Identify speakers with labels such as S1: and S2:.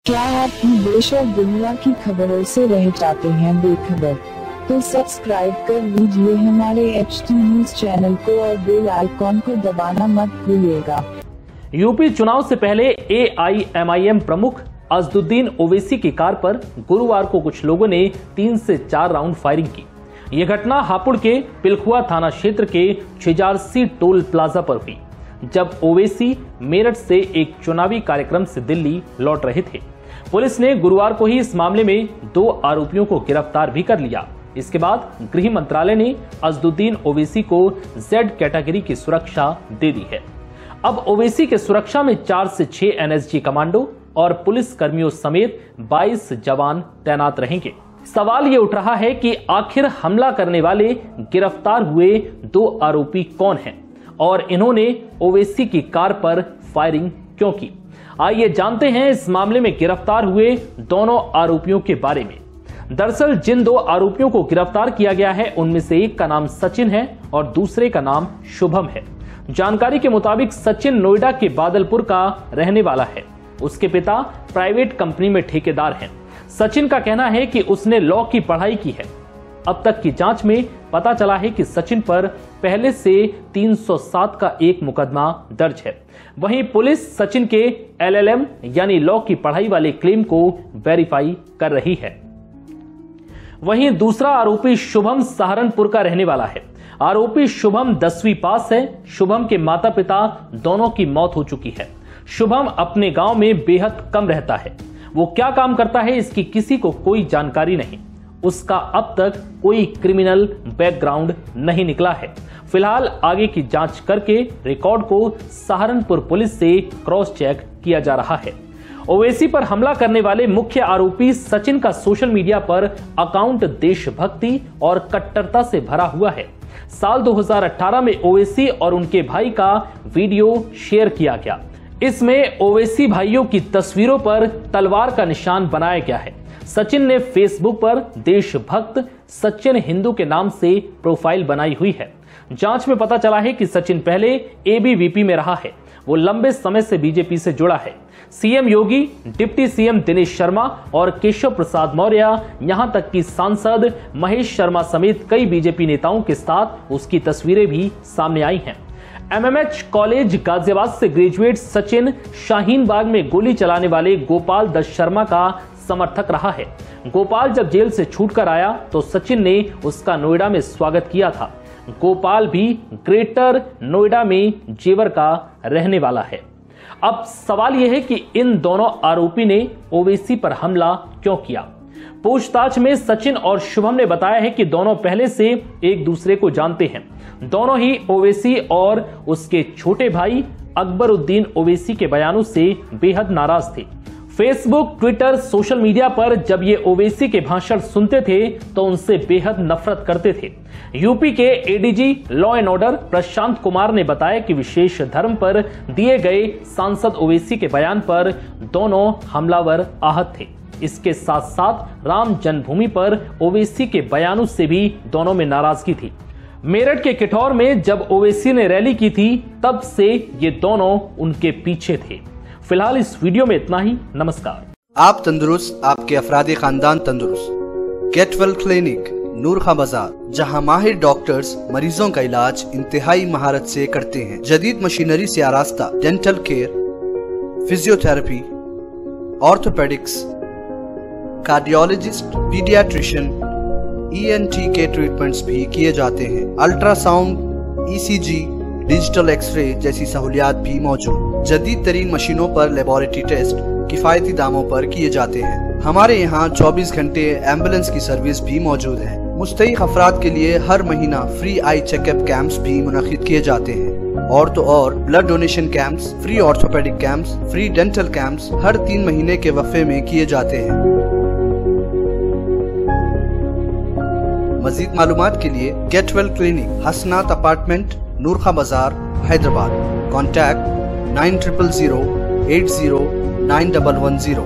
S1: क्या आप भी देश और दुनिया की खबरों से रह जाते हैं बेखबर? तो सब्सक्राइब कर लीजिए हमारे HT न्यूज चैनल को और बेल आइकॉन को दबाना मत भूलिएगा।
S2: यूपी चुनाव से पहले AIMIM प्रमुख अजदुद्दीन ओवैसी की कार पर गुरुवार को कुछ लोगों ने 3 से 4 राउंड फायरिंग की। यह घटना हापुड़ के पिलखुआ थाना क्षेत्र के छिजारसी टोल प्लाजा पर हुई, जब ओवैसी मेरठ से एक चुनावी कार्यक्रम से दिल्ली लौट रहे थे। पुलिस ने गुरुवार को ही इस मामले में 2 आरोपियों को गिरफ्तार भी कर लिया। इसके बाद गृह मंत्रालय ने अजदुद्दीन ओवैसी को Z कैटेगरी की सुरक्षा दे दी है। अब ओवैसी के सुरक्षा में 4 से 6 NSG कमांडो और पुलिस कर्मियों समेत 22 जवान तैनात रहेंगे। सवाल ये उठ रहा है कि आखिर हमला करने वाले गिरफ्तार हुए 2 आरोपी कौन हैं और इन्होंने ओवैसी की कार पर फायरिंग क्यों की। आइए जानते हैं इस मामले में गिरफ्तार हुए दोनों आरोपियों के बारे में। दरअसल जिन 2 आरोपियों को गिरफ्तार किया गया है उनमें से एक का नाम सचिन है और दूसरे का नाम शुभम है। जानकारी के मुताबिक सचिन नोएडा के बादलपुर का रहने वाला है। उसके पिता प्राइवेट कंपनी में ठेकेदार हैं। सचिन का कहना है कि उसने लॉ की पढ़ाई की है। अब तक की जांच में पता चला है कि सचिन पर पहले से 307 का एक मुकदमा दर्ज है। वहीं पुलिस सचिन के LLM यानी लॉ की पढ़ाई वाले क्लेम को वेरीफाई कर रही है। वहीं दूसरा आरोपी शुभम सहारनपुर का रहने वाला है। आरोपी शुभम 10वीं पास है। शुभम के माता पिता दोनों की मौत हो चुकी है। शुभम अपने गांव में बेहद कम रहता है। वो क्या काम करता है इसकी किसी को कोई जानकारी नहीं। उसका अब तक कोई क्रिमिनल बैकग्राउंड नहीं निकला है। फिलहाल आगे की जांच करके रिकॉर्ड को सहारनपुर पुलिस से क्रॉस चेक किया जा रहा है। ओवैसी पर हमला करने वाले मुख्य आरोपी सचिन का सोशल मीडिया पर अकाउंट देशभक्ति और कट्टरता से भरा हुआ है। साल 2018 में ओवैसी और उनके भाई का वीडियो शेयर किया गया। इसमें ओवैसी भाइयों की तस्वीरों पर तलवार का निशान बनाया गया है। सचिन ने फेसबुक पर देशभक्त सचिन हिंदू के नाम से प्रोफाइल बनाई हुई है। जांच में पता चला है कि सचिन पहले ABVP में रहा है। वो लंबे समय से बीजेपी से जुड़ा है। CM योगी, डिप्टी CM दिनेश शर्मा और केशव प्रसाद मौर्य, यहां तक कि सांसद महेश शर्मा समेत कई बीजेपी नेताओं के साथ उसकी तस्वीरें भी सामने आई हैं। MMH कॉलेज गाजियाबाद से ग्रेजुएट सचिन शाहीन बाग में गोली चलाने वाले गोपाल दत्त शर्मा का समर्थक रहा है। गोपाल जब जेल से छूटकर आया तो सचिन ने उसका नोएडा में स्वागत किया था। गोपाल भी ग्रेटर नोएडा में जेवर का रहने वाला है। अब सवाल यह है कि इन दोनों आरोपी ने ओवैसी पर हमला क्यों किया। पूछताछ में सचिन और शुभम ने बताया है कि दोनों पहले से एक दूसरे को जानते हैं। दोनों ही ओवैसी और उसके छोटे भाई अकबरुद्दीन ओवैसी के बयानों से बेहद नाराज थे। फेसबुक, ट्विटर, सोशल मीडिया पर जब ये ओवैसी के भाषण सुनते थे तो उनसे बेहद नफरत करते थे। यूपी के ADG law and order Prashant Kumar ने बताया कि विशेष धर्म पर दिए गए सांसद ओवैसी के बयान पर दोनों हमलावर आहत थे। इसके साथ साथ राम जन्मभूमि पर ओवैसी के बयानों से भी दोनों में नाराजगी थी। मेरठ के किठौर में जब ओवैसी ने रैली की थी तब से ये दोनों उनके पीछे थे। फिलहाल इस वीडियो में इतना ही। नमस्कार।
S3: आप तंदुरुस्त, आपके अफरादी खानदान तंदुरुस्त। गेट वेल क्लिनिक, नूर खां बाजार, जहां माहिर डॉक्टर्स मरीजों का इलाज इंतहाई महारत से करते हैं। जदीद मशीनरी से आरास्ता dental care, physiotherapy, orthopaedics, cardiologist, paediatrician, ENT के ट्रीटमेंट्स भी किए जाते हैं। अल्ट्रासाउंड, ECG, डिजिटल एक्सरे जैसी सहूलियात भी मौजूद। जदीद तरीन मशीनों पर लेबोरेटरी टेस्ट किफायती दामों पर किए जाते हैं। हमारे यहाँ 24 घंटे एम्बुलेंस की सर्विस भी मौजूद है। मुस्तहिक अफराद के लिए हर महीना फ्री आई चेकअप कैंप्स भी मुनक्किद किए जाते हैं। और तो और blood donation camps, free orthopaedic camps, free dental camps हर 3 महीने के वक्फे में किए जाते हैं। मजीद मालूमात के लिए गेट वेल क्लिनिक, हसनात अपार्टमेंट, नूर खां बाजार, हैदराबाद। कॉन्टैक्ट 9000 80 9110।